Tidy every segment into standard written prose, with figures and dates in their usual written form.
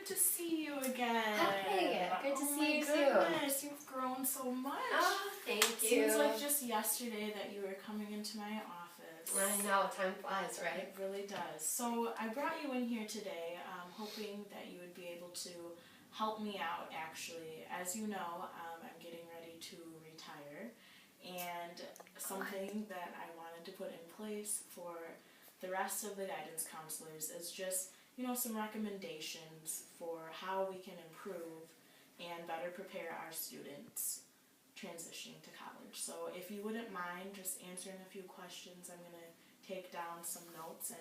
good to see you again. Hi, good to see you too. Oh my goodness, you've grown so much. Oh, thank you. Seems like just yesterday that you were coming into my office. I know, time flies, right? It really does. So I brought you in here today, hoping that you would be able to help me out, actually. As you know, I'm getting ready to retire, and something that I wanted to put in place for the rest of the guidance counselors is just, some recommendations for how we can improve and better prepare our students transitioning to college. So if you wouldn't mind just answering a few questions, I'm going to take down some notes and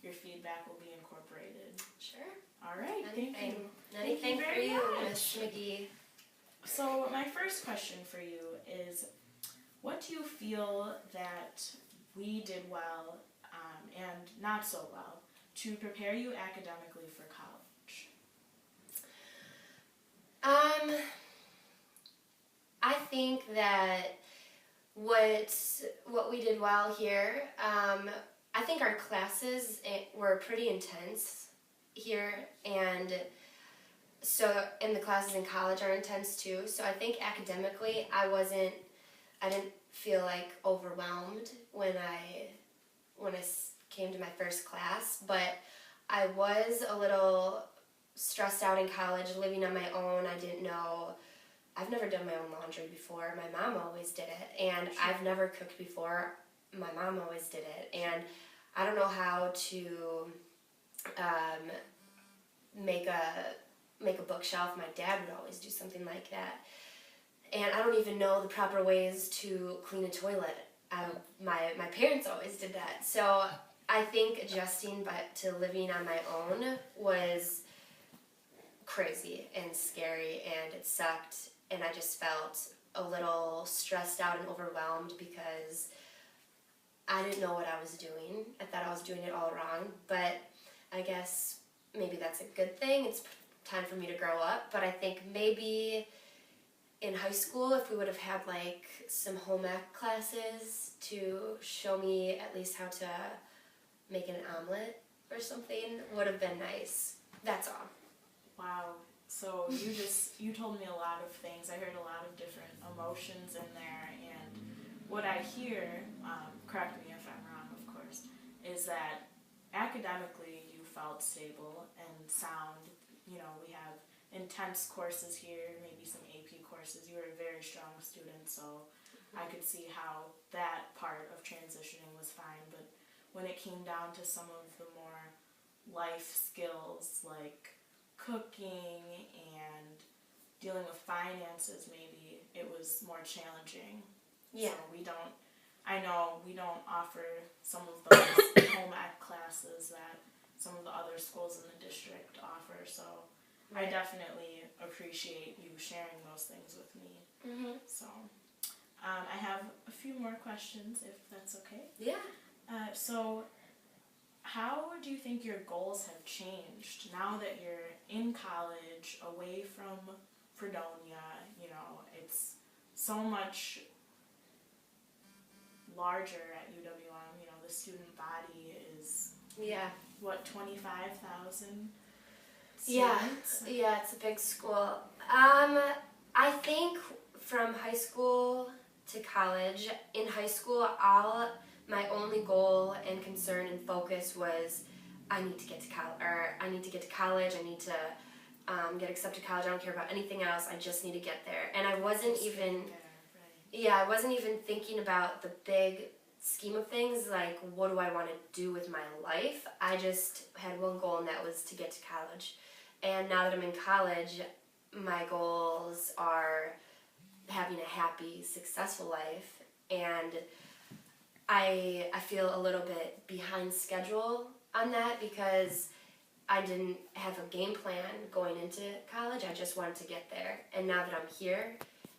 your feedback will be incorporated. Sure. All right, thank you. Anything Thank you for very you, much. Miss McGee. So my first question for you is, what do you feel that we did well and not so well to prepare you academically for college? I think that what we did well here, I think our classes were pretty intense here, and so, and the classes in college are intense too, so I think academically I didn't feel like overwhelmed when I came to my first class, but I was a little stressed out in college, living on my own. I didn't know, I've never done my own laundry before. My mom always did it, and I've never cooked before. My mom always did it, and I don't know how to make a bookshelf. My dad would always do something like that, and I don't even know the proper ways to clean a toilet. My parents always did that, so I think adjusting to living on my own was crazy and scary, and it sucked, and I just felt a little stressed out and overwhelmed because I didn't know what I was doing. I thought I was doing it all wrong, but I guess maybe that's a good thing. It's time for me to grow up, but I think maybe in high school, if we would have had like some home ec classes to show me at least how to make an omelet or something, would have been nice. That's all. Wow. So you told me a lot of things. I heard a lot of different emotions in there, and what I hear, correct me if I'm wrong, of course, is that academically you felt stable and sound. We have intense courses here, maybe some AP courses. You were a very strong student, so I could see how that part of transitioning was fine, but when it came down to some of the more life skills like cooking and dealing with finances, maybe it was more challenging. Yeah. So I know we don't offer some of those home ec classes that some of the other schools in the district offer, so I definitely appreciate you sharing those things with me. Mm-hmm. So I have a few more questions, if that's okay. Yeah. So how do you think your goals have changed now that you're in college, away from Fredonia? It's so much larger at UWM. The student body is, 25,000 students? Yeah, it's a big school. I think from high school to college, in high school, my only goal and concern and focus was I need to get to college, I need to get accepted to college. I don't care about anything else. I just need to get there. And I wasn't even thinking about the big scheme of things, like what do I want to do with my life. I just had one goal, and that was to get to college. And now that I'm in college, my goals are having a happy, successful life, and I feel a little bit behind schedule on that because I didn't have a game plan going into college. I just wanted to get there. And now that I'm here,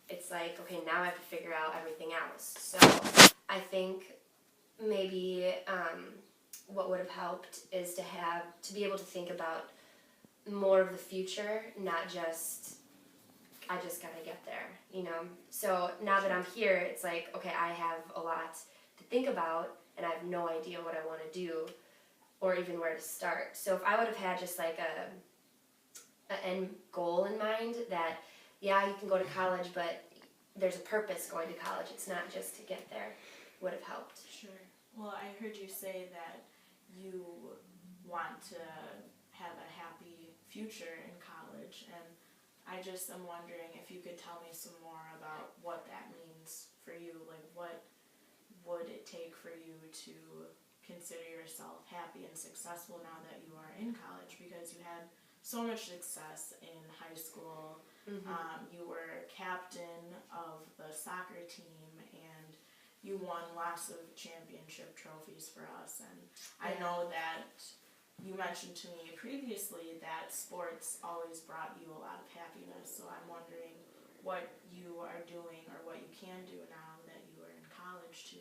it's like, okay, now I have to figure out everything else. So I think maybe what would have helped is to be able to think about more of the future, not just, I just gotta get there, So now that I'm here, it's like, okay, I have a lot to think about, and I have no idea what I want to do, or even where to start. So if I would have had just like an end goal in mind that, yeah, you can go to college, but there's a purpose going to college. It's not just to get there, would have helped. Sure. Well, I heard you say that you want to have a happy future in college, and I just am wondering if you could tell me some more about what that means for you. Like, what would it take for you to consider yourself happy and successful now that you are in college? Because you had so much success in high school. You were captain of the soccer team, and you won lots of championship trophies for us. And I know that you mentioned to me previously that sports always brought you a lot of happiness. So I'm wondering what you are doing or what you can do now that you are in college to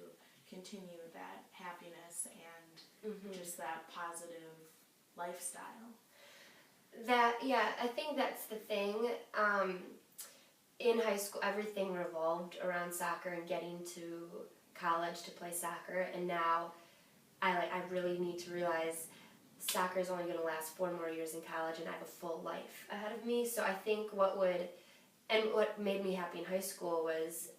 continue that happiness and just that positive lifestyle. I think that's the thing. In high school, everything revolved around soccer and getting to college to play soccer, and now I really need to realize soccer is only going to last 4 more years in college, and I have a full life ahead of me. So I think what made me happy in high school was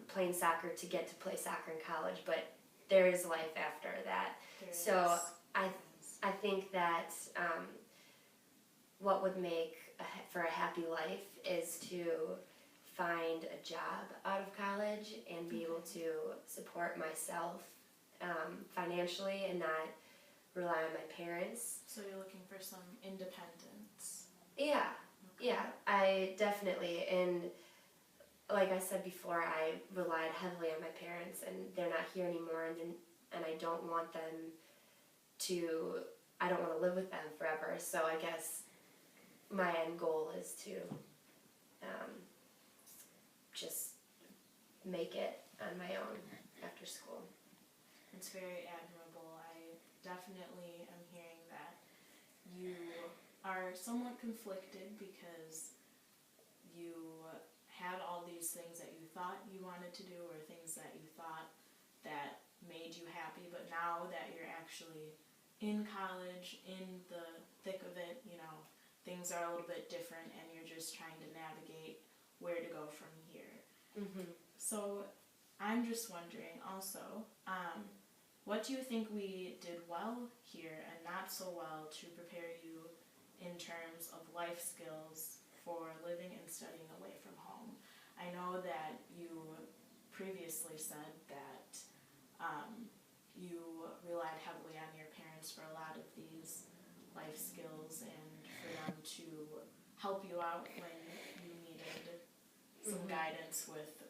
playing soccer to get to play soccer in college, but there is life after that. I think that what would make for a happy life is to find a job out of college and be able to support myself financially and not rely on my parents. So you're looking for some independence. Yeah, I definitely, and like I said before, I relied heavily on my parents, and they're not here anymore, and I don't want to live with them forever, so I guess my end goal is to just make it on my own after school. It's very admirable. I definitely am hearing that you are somewhat conflicted because you had all these things that you thought you wanted to do or things that you thought that made you happy, but now that you're actually in college, in the thick of it, things are a little bit different and you're just trying to navigate where to go from here. So I'm just wondering also, what do you think we did well here and not so well to prepare you in terms of life skills for living and studying away from home? I know that you previously said that you relied heavily on your parents for a lot of these life skills and for them to help you out when you needed some guidance with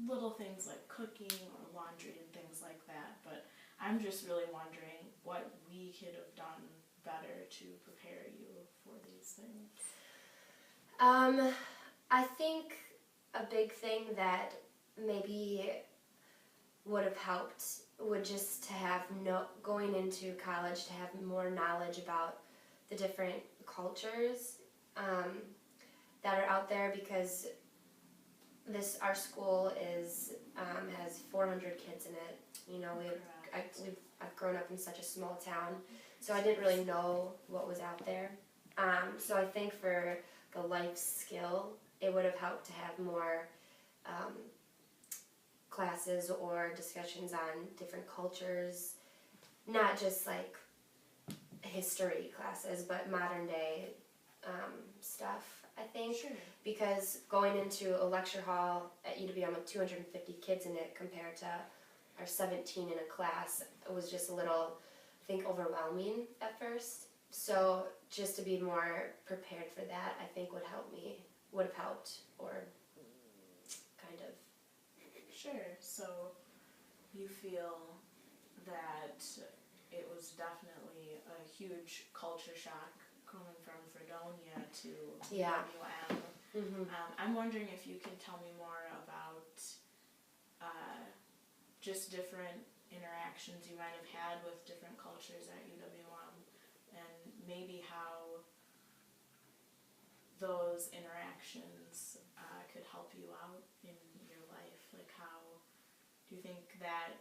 little things like cooking or laundry and things like that. But I'm just really wondering what we could have done better to prepare you for these things. I think a big thing that maybe would have helped would just to have going into college to have more knowledge about the different cultures that are out there, because our school has 400 kids in it. I've grown up in such a small town, so I didn't really know what was out there. So I think for the life skill, it would have helped to have more classes or discussions on different cultures, not just like history classes, but modern day stuff, I think. Sure. Because going into a lecture hall at UWM with 250 kids in it compared to our 17 in a class, it was just a little, I think, overwhelming at first. So just to be more prepared for that, I think would have helped, or kind of. Sure. So you feel that it was definitely a huge culture shock coming from Fredonia to UWM. I'm wondering if you can tell me more about just different interactions you might have had with different cultures at UWM, and maybe how those interactions could help you out in your life. Like, how do you think that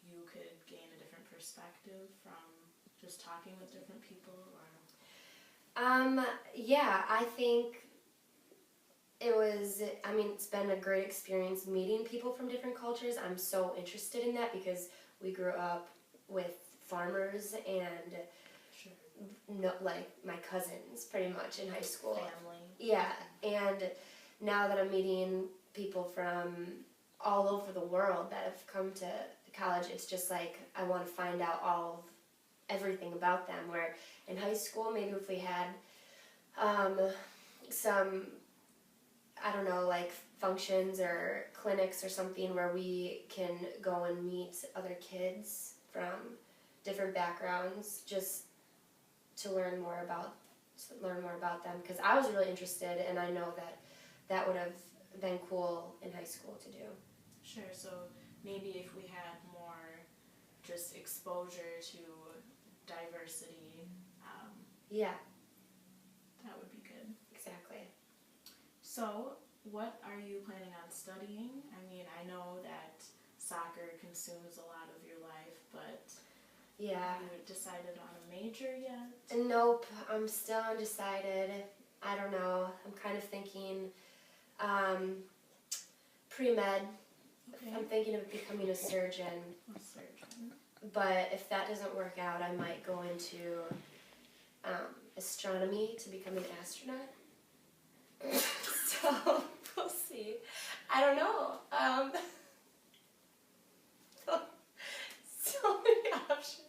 you could gain a different perspective from just talking with different people? Or Yeah, I think it's been a great experience meeting people from different cultures. I'm so interested in that because we grew up with farmers and Sure. no, like my cousins pretty much in high school. Family. Yeah, and now that I'm meeting people from all over the world that have come to college, it's just like I want to find out everything about them. Where in high school, maybe if we had some, I don't know, like functions or clinics or something where we can go and meet other kids from different backgrounds just to learn more about them, because I was really interested and I know that would have been cool in high school to do. Sure, so maybe if we had more just exposure to diversity, Yeah, that would be good. exactly. So, what are you planning on studying? I mean, I know that soccer consumes a lot of your life, but Yeah. have you decided on a major yet? Nope, I'm still undecided. I don't know. I'm kind of thinking pre-med. Okay. I'm thinking of becoming a surgeon. A surgeon. But if that doesn't work out, I might go into astronomy to become an astronaut. So, we'll see. I don't know. So many options.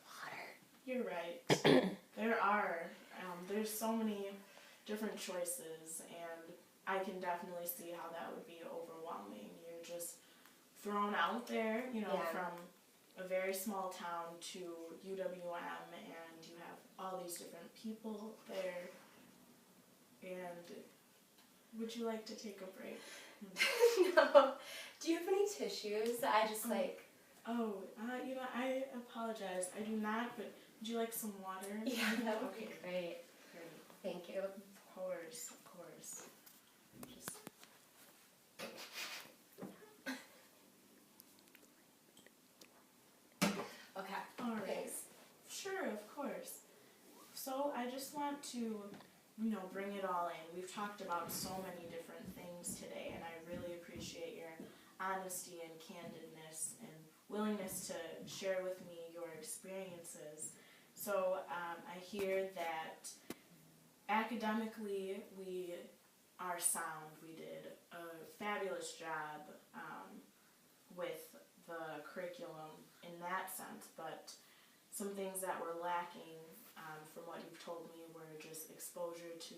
Water. You're right. There's so many different choices, and I can definitely see how that would be overwhelming. You're just thrown out there, Yeah. from a very small town to UWM, and you have all these different people there. And would you like to take a break? No. Do you have any tissues? I just Oh, I apologize. I do not, but would you like some water? Yeah, that would be Okay. great. Great. Thank you. Of course. Just Okay. all right. Thanks. Sure, of course. So I just want to, bring it all in. We've talked about so many different things today, and I really appreciate your honesty and candidness and willingness to share with me your experiences. So I hear that academically we are sound. We did a fabulous job with the curriculum in that sense, but some things that were lacking, from what you've told me, were just exposure to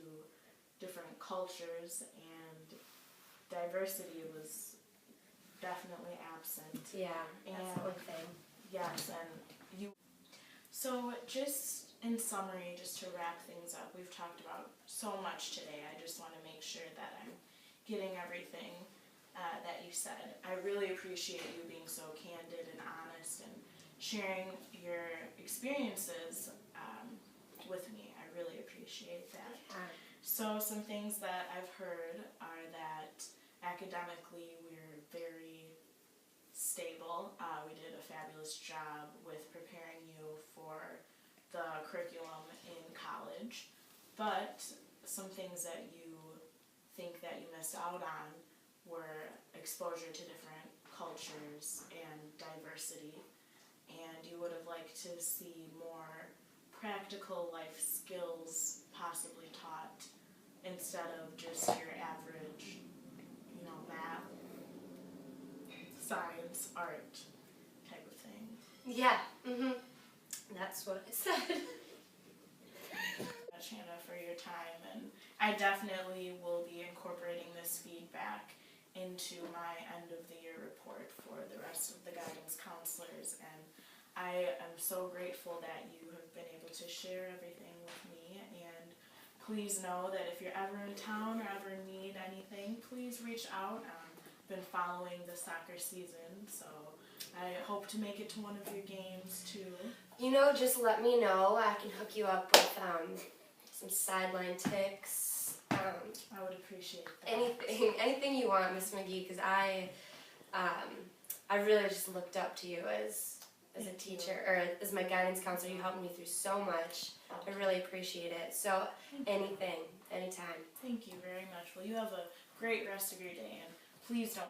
different cultures, and diversity was definitely absent. Yeah, that's And the only thing. yes, and you. So just in summary, just to wrap things up, we've talked about so much today. I just want to make sure that I'm getting everything that you said. I really appreciate you being so candid and honest and sharing your experiences with me. I really appreciate that. So some things that I've heard are that academically we're very stable. We did a fabulous job with preparing you for the curriculum in college, but some things that you think that you missed out on were exposure to different cultures and diversity, and you would have liked to see more practical life skills possibly taught instead of just your average, math, science, art type of thing. Yeah. That's what I said. Much, Hannah, for your time, and I definitely will be incorporating this feedback into my end of the year report for the rest of the guidance counselors, and I am so grateful that you have been able to share everything with me. And please know that if you're ever in town or ever need anything, please reach out. I've been following the soccer season, so I hope to make it to one of your games too. Just let me know. I can hook you up with some sideline tips. I would appreciate that. Anything you want, Miss McGee, because I really just looked up to you as as a Thank you. teacher, or as my guidance counselor. You helped me through so much. I really appreciate it. So anything, anytime. Thank you very much. Well, you have a great rest of your day, and please don't